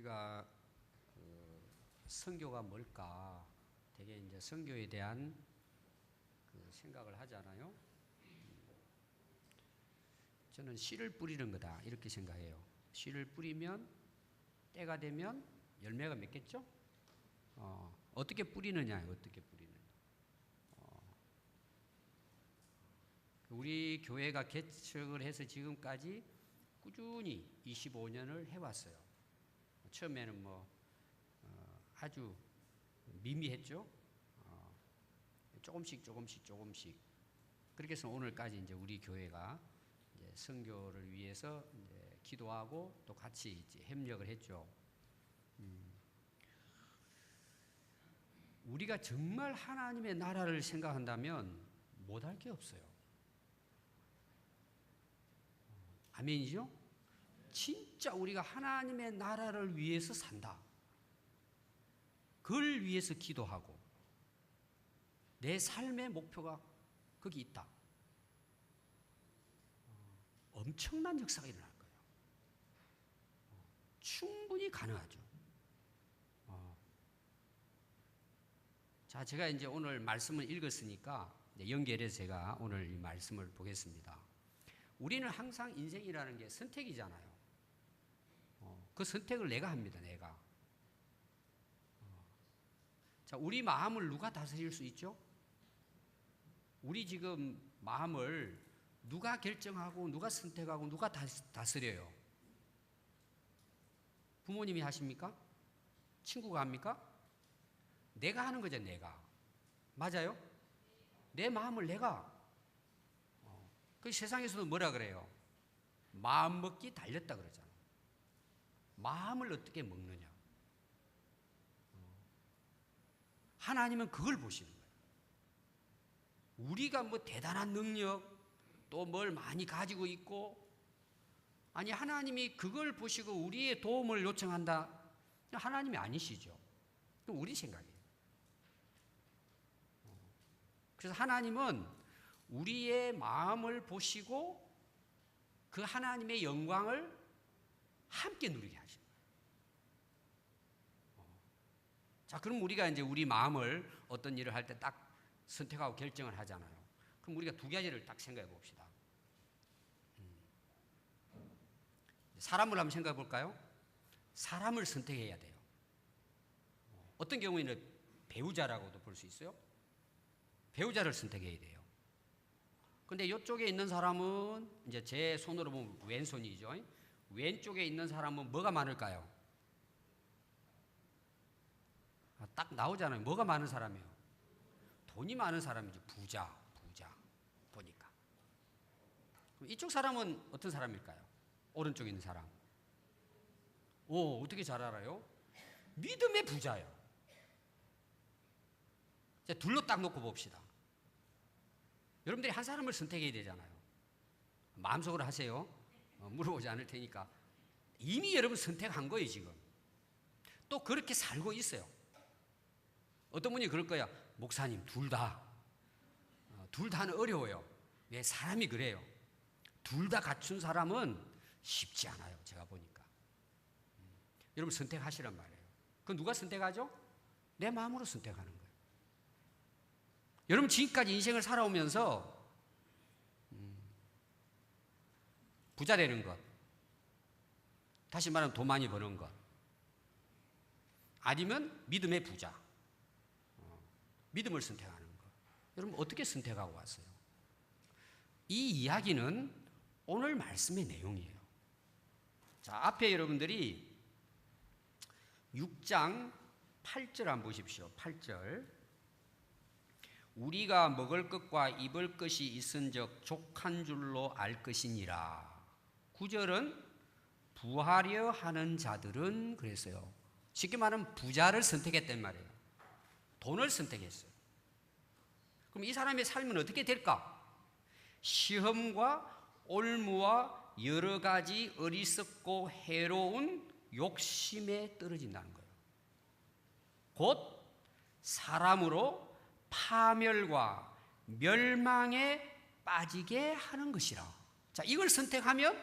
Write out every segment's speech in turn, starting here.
우리가 선교가 뭘까? 되게 이제 선교에 대한 생각을 하잖아요. 저는 씨를 뿌리는 거다 이렇게 생각해요. 씨를 뿌리면 때가 되면 열매가 맺겠죠? 어떻게 뿌리느냐, 어떻게 뿌리느냐. 우리 교회가 개척을 해서 지금까지 꾸준히 25년을 해왔어요. 처음에는 아주 미미했죠. 조금씩 그렇게 해서 오늘까지 이제 우리 교회가 이제 선교를 위해서 이제 기도하고 또 같이 이제 협력을 했죠. 우리가 정말 하나님의 나라를 생각한다면 못할 게 없어요. 아멘이죠? 진짜 우리가 하나님의 나라를 위해서 산다. 그걸 위해서 기도하고 내 삶의 목표가 거기 있다. 엄청난 역사가 일어날 거예요. 충분히 가능하죠. 자, 제가 이제 오늘 말씀을 읽었으니까 연결해서 제가 오늘 이 말씀을 보겠습니다. 우리는 항상 인생이라는 게 선택이잖아요. 그 선택을 내가 합니다, 내가. 자, 우리 마음을 누가 다스릴 수 있죠? 우리 지금 마음을 누가 결정하고 누가 선택하고 누가 다스려요? 부모님이 하십니까? 친구가 합니까? 내가 하는 거죠, 내가. 맞아요? 내 마음을 내가. 그 세상에서도 뭐라 그래요? 마음 먹기 달렸다 그러잖아. 마음을 어떻게 먹느냐. 하나님은 그걸 보시는 거예요. 우리가 뭐 대단한 능력, 또 뭘 많이 가지고 있고, 아니, 하나님이 그걸 보시고 우리의 도움을 요청한다. 하나님이 아니시죠. 우리 생각이에요. 그래서 하나님은 우리의 마음을 보시고 그 하나님의 영광을 함께 누리게 하십니다. 자, 그럼 우리가 이제 우리 마음을 어떤 일을 할 때 딱 선택하고 결정을 하잖아요. 그럼 우리가 두 가지를 딱 생각해 봅시다. 사람을 한번 생각해 볼까요? 사람을 선택해야 돼요. 어떤 경우에는 배우자라고도 볼 수 있어요. 배우자를 선택해야 돼요. 근데 이쪽에 있는 사람은 이제 제 손으로 보면 왼손이죠. 왼쪽에 있는 사람은 뭐가 많을까요? 딱 나오잖아요. 뭐가 많은 사람이에요? 돈이 많은 사람이죠. 부자 보니까. 그럼 이쪽 사람은 어떤 사람일까요? 오른쪽에 있는 사람. 어떻게 잘 알아요? 믿음의 부자예요. 자, 둘로 딱 놓고 봅시다. 여러분들이 한 사람을 선택해야 되잖아요. 마음속으로 하세요. 물어보지 않을 테니까. 이미 여러분 선택한 거예요, 지금. 또 그렇게 살고 있어요. 어떤 분이 그럴 거야. 목사님, 둘 다는 어려워요. 왜? 사람이 그래요. 둘 다 갖춘 사람은 쉽지 않아요, 제가 보니까. 여러분 선택하시란 말이에요. 그건 누가 선택하죠? 내 마음으로 선택하는 거예요. 여러분 지금까지 인생을 살아오면서 부자 되는 것, 다시 말하면 돈 많이 버는 것, 아니면 믿음의 부자, 믿음을 선택하는 것. 여러분 어떻게 선택하고 왔어요? 이 이야기는 오늘 말씀의 내용이에요. 자, 앞에 여러분들이 6장 8절 한번 보십시오. 8절. 우리가 먹을 것과 입을 것이 있은즉 족한 줄로 알 것이니라. 9절은 부하려 하는 자들은 그랬어요. 쉽게 말하면 부자를 선택했단 말이에요. 돈을 선택했어요. 그럼 이 사람의 삶은 어떻게 될까? 시험과 올무와 여러 가지 어리석고 해로운 욕심에 떨어진다는 거예요. 곧 사람으로 파멸과 멸망에 빠지게 하는 것이라. 자, 이걸 선택하면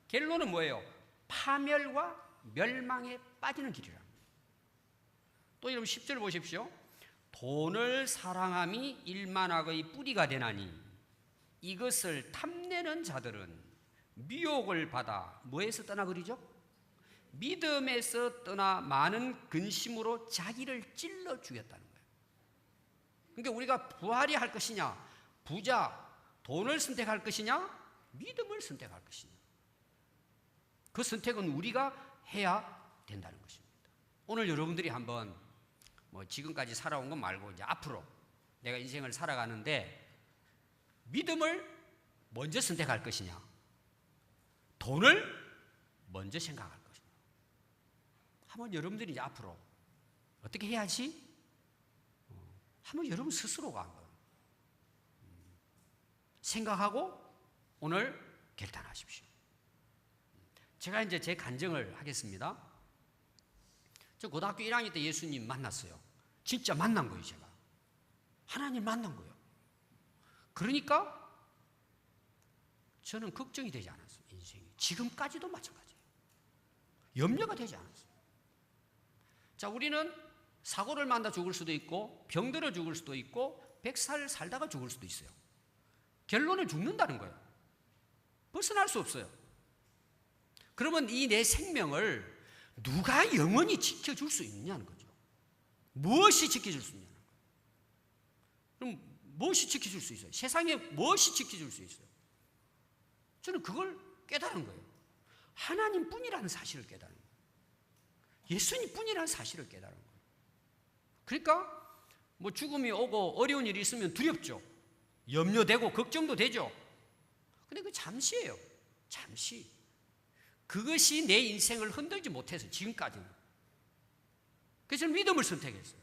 결론은 뭐예요? 파멸과 멸망에 빠지는 길이라. 또 여러분 10절 보십시오. 돈을 사랑함이 일만악의 뿌리가 되나니 이것을 탐내는 자들은 미혹을 받아 뭐에서 떠나 그리죠? 믿음에서 떠나 많은 근심으로 자기를 찔러 죽였다는 거예요. 그러니까 우리가 부활이 할 것이냐, 부자, 돈을 선택할 것이냐, 믿음을 선택할 것이냐. 그 선택은 우리가 해야 된다는 것입니다. 오늘 여러분들이 한번 지금까지 살아온 것 말고 이제 앞으로 내가 인생을 살아가는데 믿음을 먼저 선택할 것이냐, 돈을 먼저 생각할 것이냐. 한번 여러분들이 이제 앞으로 어떻게 해야지? 한번 여러분 스스로가 한번 생각하고 오늘 결단하십시오. 제가 이제 제 간증을 하겠습니다. 저 고등학교 1학년 때 예수님 만났어요. 진짜 만난 거예요, 제가. 하나님 만난 거예요. 그러니까 저는 걱정이 되지 않았어요, 인생이. 지금까지도 마찬가지예요. 염려가 되지 않았어요. 자, 우리는 사고를 만나 죽을 수도 있고, 병들어 죽을 수도 있고, 100살 살다가 죽을 수도 있어요. 결론은 죽는다는 거예요. 벗어날 수 없어요. 그러면 이 내 생명을 누가 영원히 지켜줄 수 있느냐는 거죠. 무엇이 지켜줄 수 있냐는 거예요. 그럼 무엇이 지켜줄 수 있어요? 세상에 무엇이 지켜줄 수 있어요? 저는 그걸 깨달은 거예요. 하나님뿐이라는 사실을 깨달은 거예요. 예수님뿐이라는 사실을 깨달은 거예요. 그러니까 죽음이 오고 어려운 일이 있으면 두렵죠. 염려되고 걱정도 되죠. 근데 그 잠시예요. 잠시. 그것이 내 인생을 흔들지 못해서 지금까지는. 그래서 저는 믿음을 선택했어요.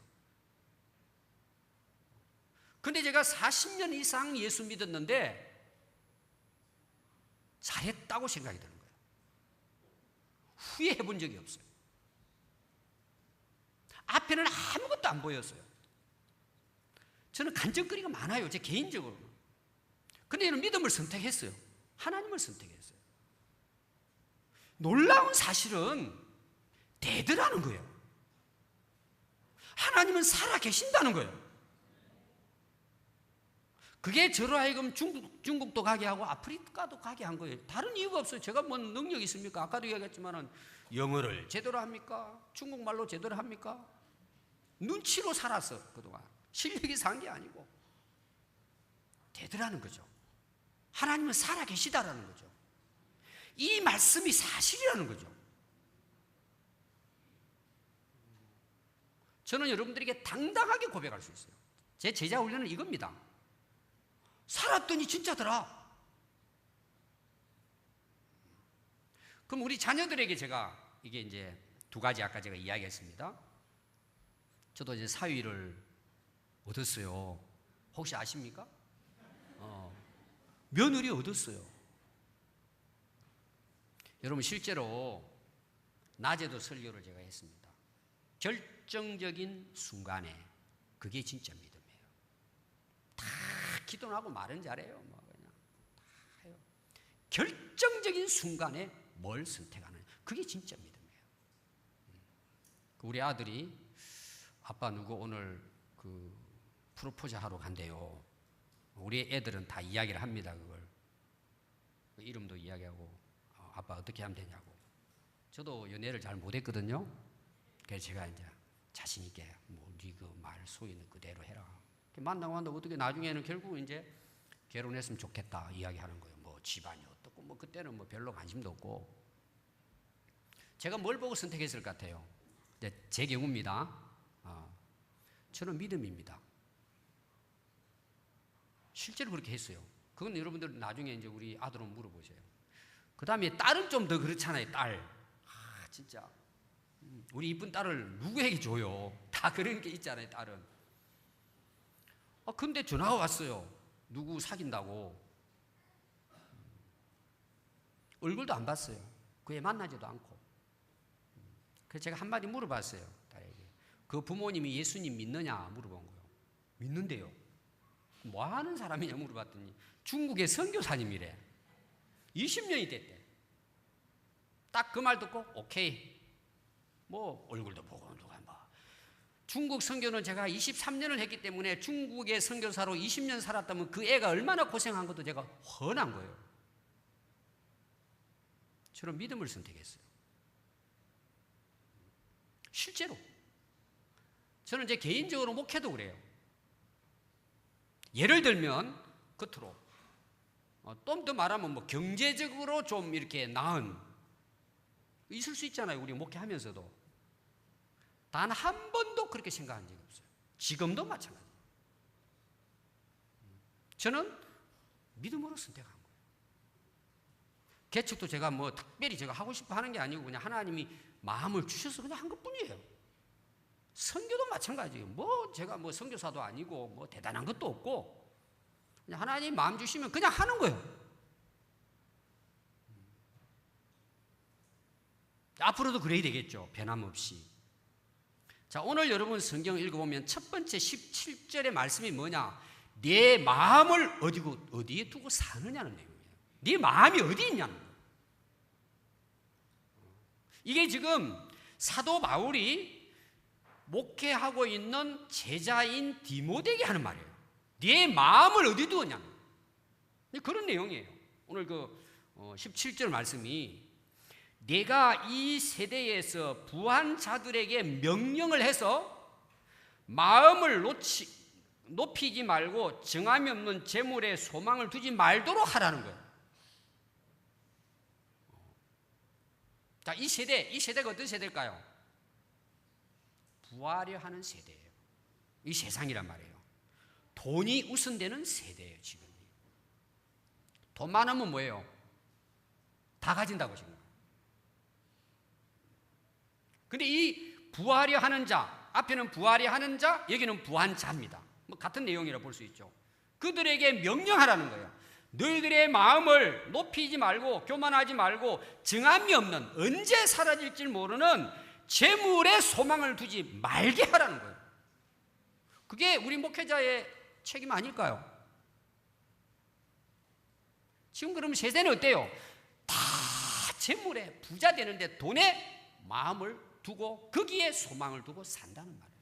근데 제가 40년 이상 예수 믿었는데 잘했다고 생각이 드는 거예요. 후회해 본 적이 없어요. 앞에는 아무것도 안 보였어요. 저는 간증거리가 많아요, 제 개인적으로. 근데 저는 믿음을 선택했어요. 하나님을 선택했어요. 놀라운 사실은 되더라는 거예요. 하나님은 살아 계신다는 거예요. 그게 저로 하여금 중국도 가게 하고 아프리카도 가게 한 거예요. 다른 이유가 없어요. 제가 뭔 능력이 있습니까? 아까도 이야기했지만 영어를 제대로 합니까? 중국말로 제대로 합니까? 눈치로 살았어, 그동안. 실력이 산 게 아니고. 되더라는 거죠. 하나님은 살아 계시다라는 거죠. 이 말씀이 사실이라는 거죠. 저는 여러분들에게 당당하게 고백할 수 있어요. 제 제자 훈련은 이겁니다. 살았더니 진짜더라. 그럼 우리 자녀들에게 제가 이게 이제 두 가지 아까 제가 이야기했습니다. 저도 이제 사위를 얻었어요. 혹시 아십니까? 며느리 얻었어요. 여러분 실제로 낮에도 설교를 제가 했습니다. 결정적인 순간에 그게 진짜 믿음이에요. 다 기도는 하고 말은 잘해요. 그냥 다 해요. 결정적인 순간에 뭘 선택하느냐, 그게 진짜 믿음이에요. 우리 아들이 아빠 누구 오늘 그 프로포즈 하러 간대요. 우리 애들은 다 이야기를 합니다. 그걸 그 이름도 이야기하고 아빠 어떻게 하면 되냐고. 저도 연애를 잘 못했거든요. 그래서 제가 이제 자신 있게 네 그 말 소위는 그대로 해라. 만나고 어떻게 나중에는 결국 이제 결혼했으면 좋겠다 이야기하는 거예요. 집안이 어떻고 그때는 별로 관심도 없고. 제가 뭘 보고 선택했을 것 같아요? 제 경우입니다. 저는 믿음입니다. 실제로 그렇게 했어요. 그건 여러분들 나중에 이제 우리 아들은 물어보세요. 그 다음에 딸은 좀 더 그렇잖아요. 딸. 진짜. 우리 이쁜 딸을 누구에게 줘요? 다 그런 게 있잖아요, 딸은. 근데 전화가 왔어요. 누구 사귄다고. 얼굴도 안 봤어요. 그 애 만나지도 않고. 그래서 제가 한마디 물어봤어요, 딸에게. 그 부모님이 예수님 믿느냐 물어본 거예요. 믿는데요. 뭐 하는 사람이냐 물어봤더니 중국의 선교사님이래. 20년이 됐대. 딱 그 말 듣고 오케이 뭐 얼굴도 보고 누가 뭐. 중국 선교는 제가 23년을 했기 때문에 중국의 선교사로 20년 살았다면 그 애가 얼마나 고생한 것도 제가 훤한 거예요. 저는 믿음을 선택했어요. 실제로. 저는 이제 개인적으로 목회도 그래요. 예를 들면 겉으로 좀 더 말하면 뭐 경제적으로 좀 이렇게 나은 있을 수 있잖아요. 우리 목회하면서도 단 한 번도 그렇게 생각한 적이 없어요. 지금도 마찬가지예요. 저는 믿음으로 선택한 거예요. 개척도 제가 뭐 특별히 제가 하고 싶어 하는 게 아니고 그냥 하나님이 마음을 주셔서 그냥 한 것뿐이에요. 선교도 마찬가지예요. 뭐 제가 뭐 선교사도 아니고 뭐 대단한 것도 없고 그냥 하나님 마음 주시면 그냥 하는 거예요. 앞으로도 그래야 되겠죠. 변함없이. 자, 오늘 여러분 성경 읽어보면 첫 번째 17절의 말씀이 뭐냐? 내 마음을 어디에 두고 사느냐는 내용이에요. 네 마음이 어디 있냐는 거예요. 이게 지금 사도 바울이 목회하고 있는 제자인 디모데에게 하는 말이에요. 네 마음을 어디 두었냐는 거예요. 그런 내용이에요. 오늘 그 17절 말씀이 내가 이 세대에서 부한 자들에게 명령을 해서 마음을 높이지 말고 정함이 없는 재물에 소망을 두지 말도록 하라는 거예요. 자, 이 세대가 어떤 세대일까요? 부하려 하는 세대예요. 이 세상이란 말이에요. 돈이 우선되는 세대예요, 지금. 돈 많으면 뭐예요? 다 가진다고 지금. 근데 이 부하려 하는 자, 앞에는 부하려 하는 자, 여기는 부한 자입니다. 뭐 같은 내용이라 볼 수 있죠. 그들에게 명령하라는 거예요. 너희들의 마음을 높이지 말고 교만하지 말고 정함이 없는 언제 사라질지 모르는 재물에 소망을 두지 말게 하라는 거예요. 그게 우리 목회자의 책임 아닐까요? 지금 그러면 세대는 어때요? 다 재물에 부자 되는데 돈에 마음을 두고 거기에 소망을 두고 산다는 말이에요.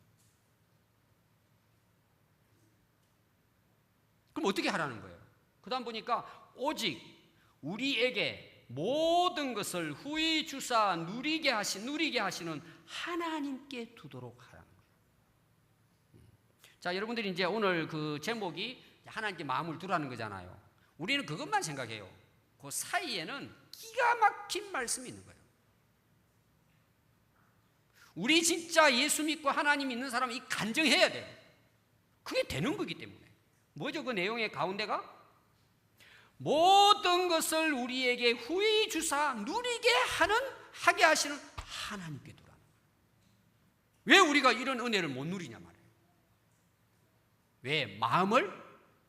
그럼 어떻게 하라는 거예요? 그 다음 보니까 오직 우리에게 모든 것을 후히 주사 누리게 하시는 하나님께 두도록 하라는 거예요. 자, 여러분들이 이제 오늘 그 제목이 하나님께 마음을 두라는 거잖아요. 우리는 그것만 생각해요. 그 사이에는 기가 막힌 말씀이 있는 거예요. 우리 진짜 예수 믿고 하나님 믿는 사람은 이 간증해야 돼요. 그게 되는 거기 때문에. 뭐죠? 그 내용의 가운데가? 모든 것을 우리에게 후히 주사 누리게 하게 하시는 하나님께 두라는 거예요. 왜 우리가 이런 은혜를 못 누리냐 말이에요. 왜? 마음을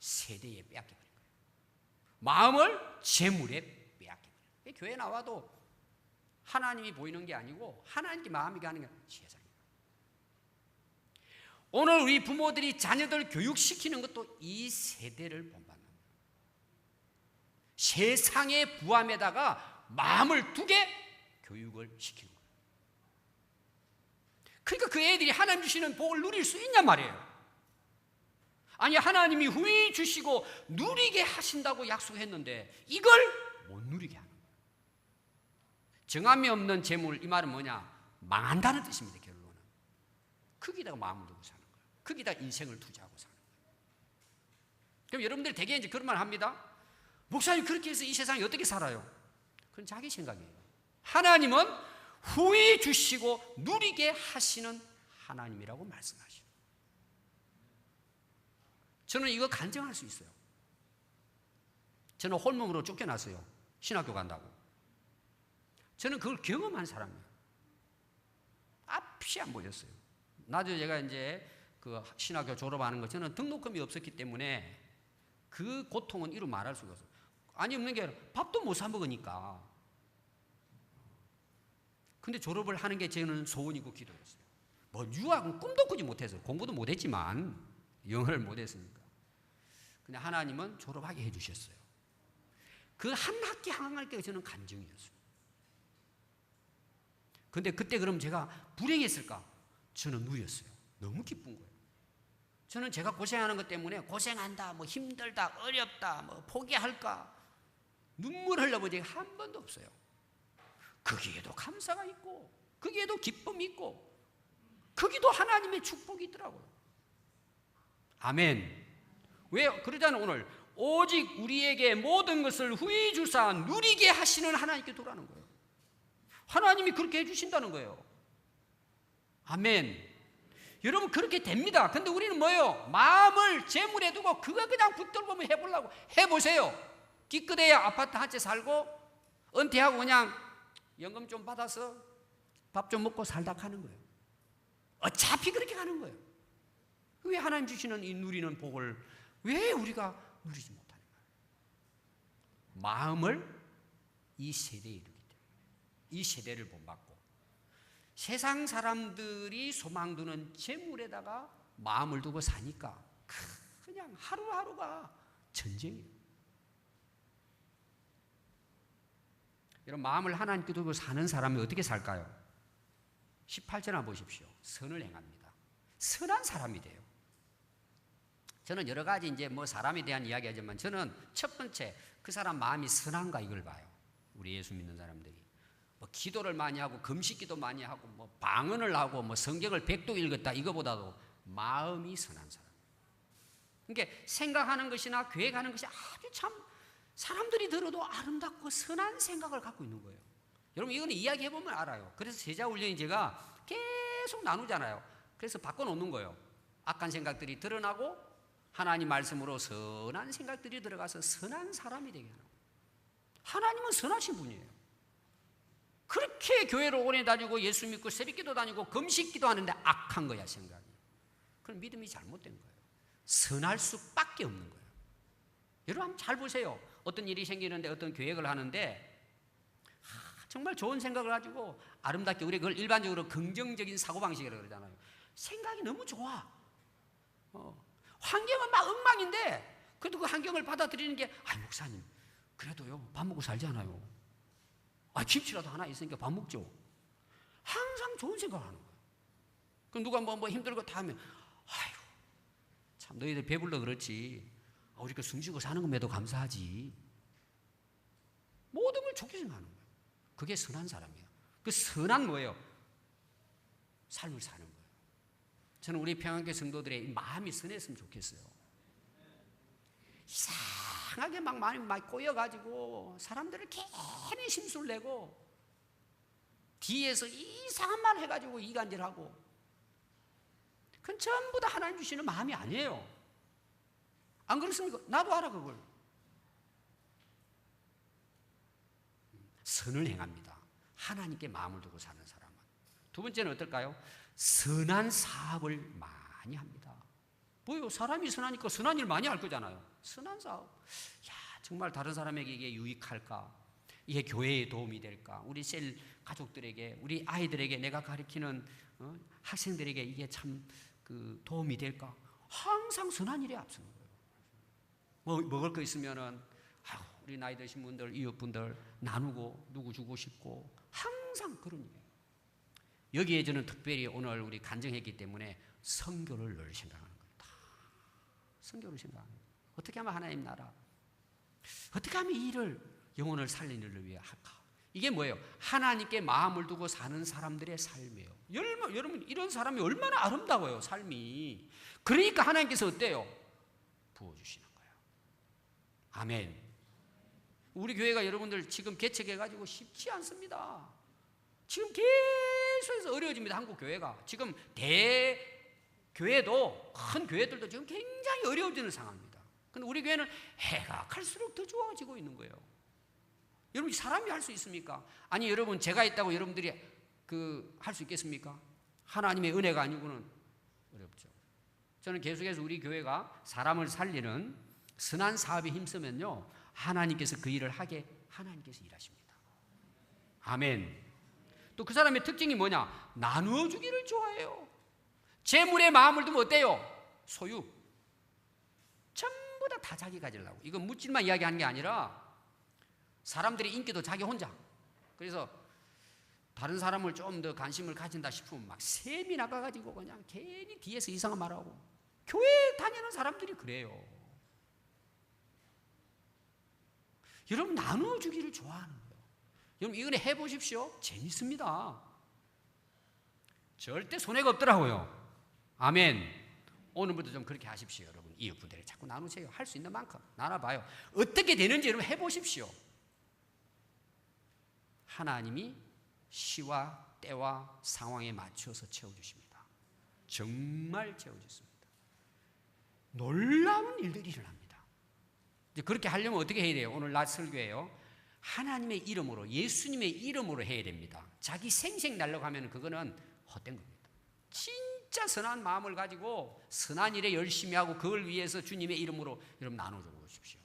세대에 빼앗겨버린 거예요. 마음을 재물에 빼앗겨버린 거예요. 교회 나와도 하나님이 보이는 게 아니고 하나님께 마음이 가는 게 세상이에요. 오늘 우리 부모들이 자녀들 교육시키는 것도 이 세대를 본받는 거예요. 세상의 부함에다가 마음을 두게 교육을 시키는 거예요. 그러니까 그 애들이 하나님 주시는 복을 누릴 수 있냔 말이에요. 아니, 하나님이 후히 주시고 누리게 하신다고 약속했는데 이걸 못 누리게 하는 거예요. 정함이 없는 재물, 이 말은 뭐냐? 망한다는 뜻입니다. 결론은. 거기다가 마음을 두고 사는 거예요. 거기다 인생을 투자하고 사는 거예요. 그럼 여러분들이 대개 이제 그런 말 합니다. 목사님, 그렇게 해서 이 세상에 어떻게 살아요? 그건 자기 생각이에요. 하나님은 후히 주시고 누리게 하시는 하나님이라고 말씀하시죠. 저는 이거 간증할 수 있어요. 저는 홀몸으로 쫓겨났어요. 신학교 간다고. 저는 그걸 경험한 사람이에요. 앞이 안 보였어요. 나중에 제가 이제 그 신학교 졸업하는 거, 저는 등록금이 없었기 때문에 그 고통은 이루 말할 수가 없어요. 아니, 없는 게 아니라 밥도 못 사 먹으니까. 근데 졸업을 하는 게 저는 소원이고 기도였어요. 뭐 유학은 꿈도 꾸지 못해서, 공부도 못했지만 영어를 못했으니까. 근데 하나님은 졸업하게 해주셨어요. 그 한 학기 한 학기가 저는 간증이었어요. 근데 그때 그럼 제가 불행했을까? 저는 누렸어요. 너무 기쁜 거예요. 저는 제가 고생하는 것 때문에 고생한다, 뭐 힘들다, 어렵다, 뭐 포기할까 눈물 흘려본 적이 한 번도 없어요. 거기에도 감사가 있고 거기에도 기쁨이 있고 거기도 하나님의 축복이 있더라고요. 아멘. 왜 그러잖아요. 오늘 오직 우리에게 모든 것을 후히 주사 누리게 하시는 하나님께 돌아가는 거예요. 하나님이 그렇게 해주신다는 거예요. 아멘. 여러분 그렇게 됩니다. 근데 우리는 뭐예요? 마음을 재물에 두고 그거 그냥 붙들고 해보려고 해보세요. 기껏해야 아파트 한 채 살고 은퇴하고 그냥 연금 좀 받아서 밥 좀 먹고 살다 가는 거예요. 어차피 그렇게 가는 거예요. 왜 하나님 주시는 이 누리는 복을 왜 우리가 누리지 못하는 거예요? 마음을 이 세대에 이르기 때문에 이 세대를 본받고 세상 사람들이 소망 두는 재물에다가 마음을 두고 사니까 그냥 하루하루가 전쟁이에요. 여러분 마음을 하나님께 두고 사는 사람이 어떻게 살까요? 18절 한번 보십시오. 선을 행합니다. 선한 사람이 돼요. 저는 여러 가지 이제 뭐 사람에 대한 이야기하지만 저는 첫 번째 그 사람 마음이 선한가 이걸 봐요. 우리 예수 믿는 사람들이 뭐 기도를 많이 하고 금식기도 많이 하고 뭐 방언을 하고 뭐 성경을 100도 읽었다 이거보다도 마음이 선한 사람. 그러니까 생각하는 것이나 계획하는 것이 아주 참 사람들이 들어도 아름답고 선한 생각을 갖고 있는 거예요. 여러분 이거는 이야기해보면 알아요. 그래서 제자훈련이 제가 계속 나누잖아요. 그래서 바꿔놓는 거예요. 악한 생각들이 드러나고 하나님 말씀으로 선한 생각들이 들어가서 선한 사람이 되게 하는 거예요. 하나님은 선하신 분이에요. 그렇게 교회로 오래 다니고 예수 믿고 새벽기도 다니고 금식기도 하는데 악한 거야 생각이. 그럼 믿음이 잘못된 거예요. 선할 수밖에 없는 거예요. 여러분 한번 잘 보세요. 어떤 일이 생기는데 어떤 계획을 하는데 정말 좋은 생각을 가지고 아름답게 우리 그걸 일반적으로 긍정적인 사고방식이라고 그러잖아요. 생각이 너무 좋아. 환경은 막 엉망인데 그래도 그 환경을 받아들이는 게 목사님 그래도요 밥 먹고 살잖아요. 김치라도 하나 있으니까 밥 먹죠. 항상 좋은 생각을 하는 거예요. 그럼 누가 뭐 힘들고 다 하면 아이고 참 너희들 배불러 그렇지 우리가 숨쉬고 사는 것에도 감사하지. 모든 걸 좋게 생각하는 거예요. 그게 선한 사람이에요. 그 선한 뭐예요? 삶을 사는 거예요. 저는 우리 평안교회 성도들의 마음이 선했으면 좋겠어요. 이상하게 막 마음이 막 꼬여가지고 사람들을 괜히 심술 내고 뒤에서 이상한 말 해가지고 이간질하고 그건 전부 다 하나님 주시는 마음이 아니에요. 안 그렇습니까? 나도 알아 그걸. 선을 행합니다. 하나님께 마음을 두고 사는 사람은. 두 번째는 어떨까요? 선한 사업을 많이 합니다. 뭐요? 사람이 선하니까 선한 일 많이 할 거잖아요. 선한 사업. 정말 다른 사람에게 이게 유익할까? 이게 교회에 도움이 될까? 우리 셀 가족들에게, 우리 아이들에게 내가 가르치는 학생들에게 이게 참 그 도움이 될까? 항상 선한 일에 앞서는 거예요. 뭐 먹을 거 있으면은 우리 나이 드신 분들, 이웃분들 나누고 누구 주고 싶고 항상 그런 일이에요. 여기에 저는 특별히 오늘 우리 간증했기 때문에 선교를 늘 생각하는 거예요. 다 선교를 생각하는 거예요. 어떻게 하면 하나님 나라, 어떻게 하면 이 일을 영혼을 살리는 일을 위해 할까? 이게 뭐예요? 하나님께 마음을 두고 사는 사람들의 삶이에요. 여러분 이런 사람이 얼마나 아름다워요 삶이. 그러니까 하나님께서 어때요? 부어주시는 거예요. 아멘. 우리 교회가 여러분들 지금 개척해가지고 쉽지 않습니다. 지금 계속해서 어려워집니다. 한국 교회가. 지금 대교회도 큰 교회들도 지금 굉장히 어려워지는 상황입니다. 근데 우리 교회는 해가 갈수록 더 좋아지고 있는 거예요. 여러분 사람이 할 수 있습니까? 아니 여러분 제가 있다고 여러분들이 할 수 있겠습니까? 하나님의 은혜가 아니고는 어렵죠. 저는 계속해서 우리 교회가 사람을 살리는 선한 사업에 힘쓰면요 하나님께서 그 일을 하게 하나님께서 일하십니다. 아멘. 또 그 사람의 특징이 뭐냐? 나누어 주기를 좋아해요. 재물에 마음을 두면 어때요? 소유. 전부 다 자기 가지려고. 이건 물질만 이야기하는 게 아니라 사람들의 인기도 자기 혼자. 그래서 다른 사람을 좀 더 관심을 가진다 싶으면 막 셈이 나가가지고 그냥 괜히 뒤에서 이상한 말하고. 교회 다니는 사람들이 그래요. 여러분 나눠주기를 좋아하는 거예요. 여러분 이거는 해보십시오. 재밌습니다. 절대 손해가 없더라고요. 아멘. 오늘부터 좀 그렇게 하십시오. 여러분 이웃 부대를 자꾸 나누세요. 할 수 있는 만큼 나눠봐요. 어떻게 되는지 여러분 해보십시오. 하나님이 시와 때와 상황에 맞춰서 채워주십니다. 정말 채워주십니다. 놀라운 일들이 일어납니다. 이제 그렇게 하려면 어떻게 해야 돼요? 오늘 낮 설교예요. 하나님의 이름으로, 예수님의 이름으로 해야 됩니다. 자기 생색 날려고 하면 그거는 헛된 겁니다. 진짜 선한 마음을 가지고 선한 일에 열심히 하고 그걸 위해서 주님의 이름으로 여러분 나눠줘 보십시오.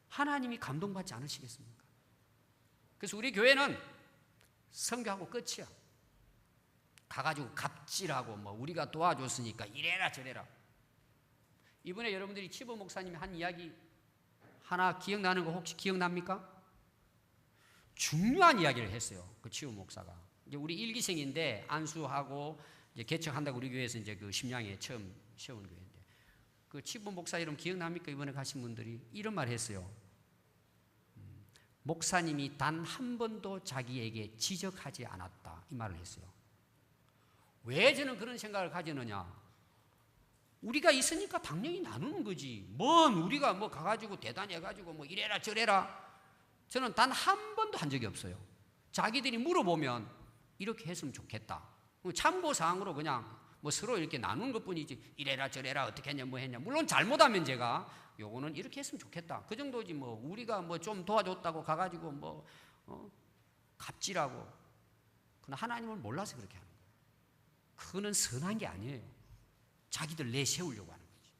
하나님이 감동받지 않으시겠습니까? 그래서 우리 교회는 선교하고 끝이야. 가가지고 갑질하고 뭐 우리가 도와줬으니까 이래라 저래라. 이번에 여러분들이 치보 목사님이 한 이야기 하나 기억나는 거 혹시 기억납니까? 중요한 이야기를 했어요. 그 치보 목사가. 이제 우리 일기생인데 안수하고 이제 개척한다고 우리 교회에서 이제 그 심양에 처음 세운 교회인데 그 치보 목사 이름 기억납니까? 이번에 가신 분들이 이런 말 했어요. 목사님이 단 한 번도 자기에게 지적하지 않았다. 이 말을 했어요. 왜 저는 그런 생각을 가지느냐? 우리가 있으니까 당연히 나누는 거지. 뭔 우리가 뭐 가가지고 대단히 해가지고 뭐 이래라 저래라. 저는 단 한 번도 한 적이 없어요. 자기들이 물어보면 이렇게 했으면 좋겠다. 참고사항으로 그냥 뭐 서로 이렇게 나누는 것 뿐이지 이래라 저래라 어떻게 했냐 뭐 했냐. 물론 잘못하면 제가 요거는 이렇게 했으면 좋겠다. 그 정도지 뭐 우리가 뭐 좀 도와줬다고 가가지고 뭐 갑질하고. 그건 하나님을 몰라서 그렇게 하는 거예요. 그거는 선한 게 아니에요. 자기들 내세우려고 하는 거지.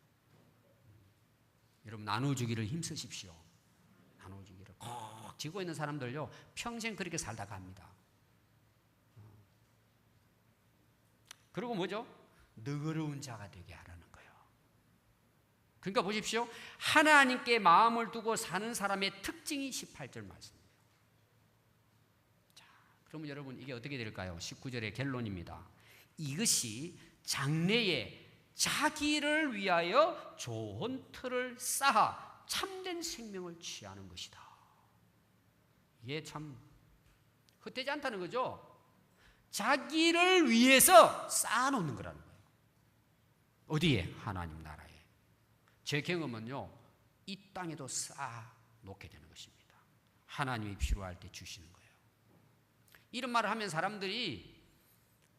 여러분 나눠주기를 힘쓰십시오. 나눠주기를 꼭 쥐고 있는 사람들요 평생 그렇게 살다가 합니다. 그리고 뭐죠? 너그러운 자가 되게 하라는 거예요. 그러니까 보십시오. 하나님께 마음을 두고 사는 사람의 특징이 18절 말씀이에요. 자, 그러면 여러분 이게 어떻게 될까요? 19절의 결론입니다. 이것이 장래에 자기를 위하여 좋은 틀을 쌓아 참된 생명을 취하는 것이다. 이게 참 헛되지 않다는 거죠. 자기를 위해서 쌓아놓는 거라는 거예요. 어디에? 하나님 나라에. 제 경험은요 이 땅에도 쌓아놓게 되는 것입니다. 하나님이 필요할 때 주시는 거예요. 이런 말을 하면 사람들이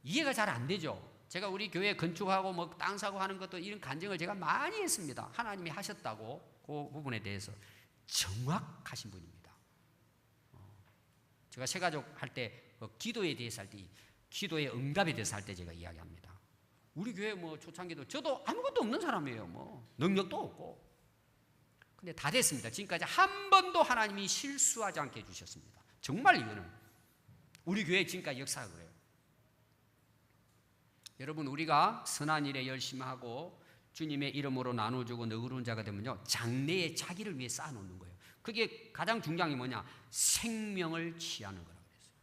이해가 잘 안 되죠. 제가 우리 교회 건축하고 뭐 땅 사고 하는 것도 이런 간증을 제가 많이 했습니다. 하나님이 하셨다고 그 부분에 대해서 정확하신 분입니다. 제가 새가족 할 때 기도에 대해서 할 때 기도의 응답에 대해서 할 때 제가 이야기합니다. 우리 교회 뭐 초창기도 저도 아무것도 없는 사람이에요. 뭐 능력도 없고. 근데 다 됐습니다. 지금까지 한 번도 하나님이 실수하지 않게 해주셨습니다. 정말 이거는 우리 교회 지금까지 역사가 그래요. 여러분 우리가 선한 일에 열심히 하고 주님의 이름으로 나눠주고 너그러운 자가 되면요 장래에 자기를 위해 쌓아놓는 거예요. 그게 가장 중요한 게 뭐냐? 생명을 취하는 거라고 그랬어요.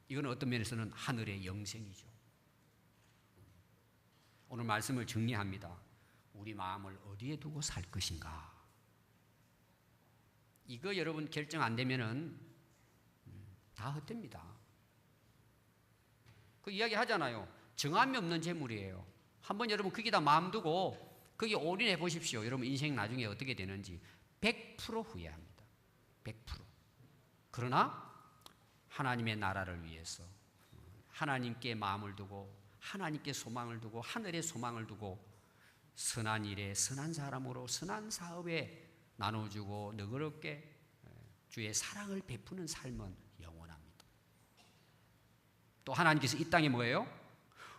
이거는 어떤 면에서는 하늘의 영생이죠. 오늘 말씀을 정리합니다. 우리 마음을 어디에 두고 살 것인가? 이거 여러분 결정 안 되면은 다 헛됩니다. 그 이야기 하잖아요. 정함이 없는 재물이에요. 한번 여러분 거기다 마음 두고 거기 올인해 보십시오. 여러분 인생 나중에 어떻게 되는지 100% 후회합니다. 100%. 그러나 하나님의 나라를 위해서 하나님께 마음을 두고 하나님께 소망을 두고 하늘에 소망을 두고 선한 일에 선한 사람으로 선한 사업에 나눠주고 너그럽게 주의 사랑을 베푸는 삶은 영원합니다. 또 하나님께서 이 땅에 뭐예요?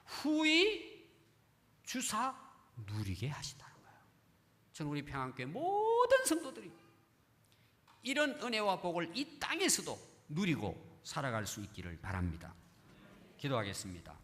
후히 주사 누리게 하신다는 거예요. 저는 우리 평안교회 모든 성도들이 이런 은혜와 복을 이 땅에서도 누리고 살아갈 수 있기를 바랍니다. 기도하겠습니다.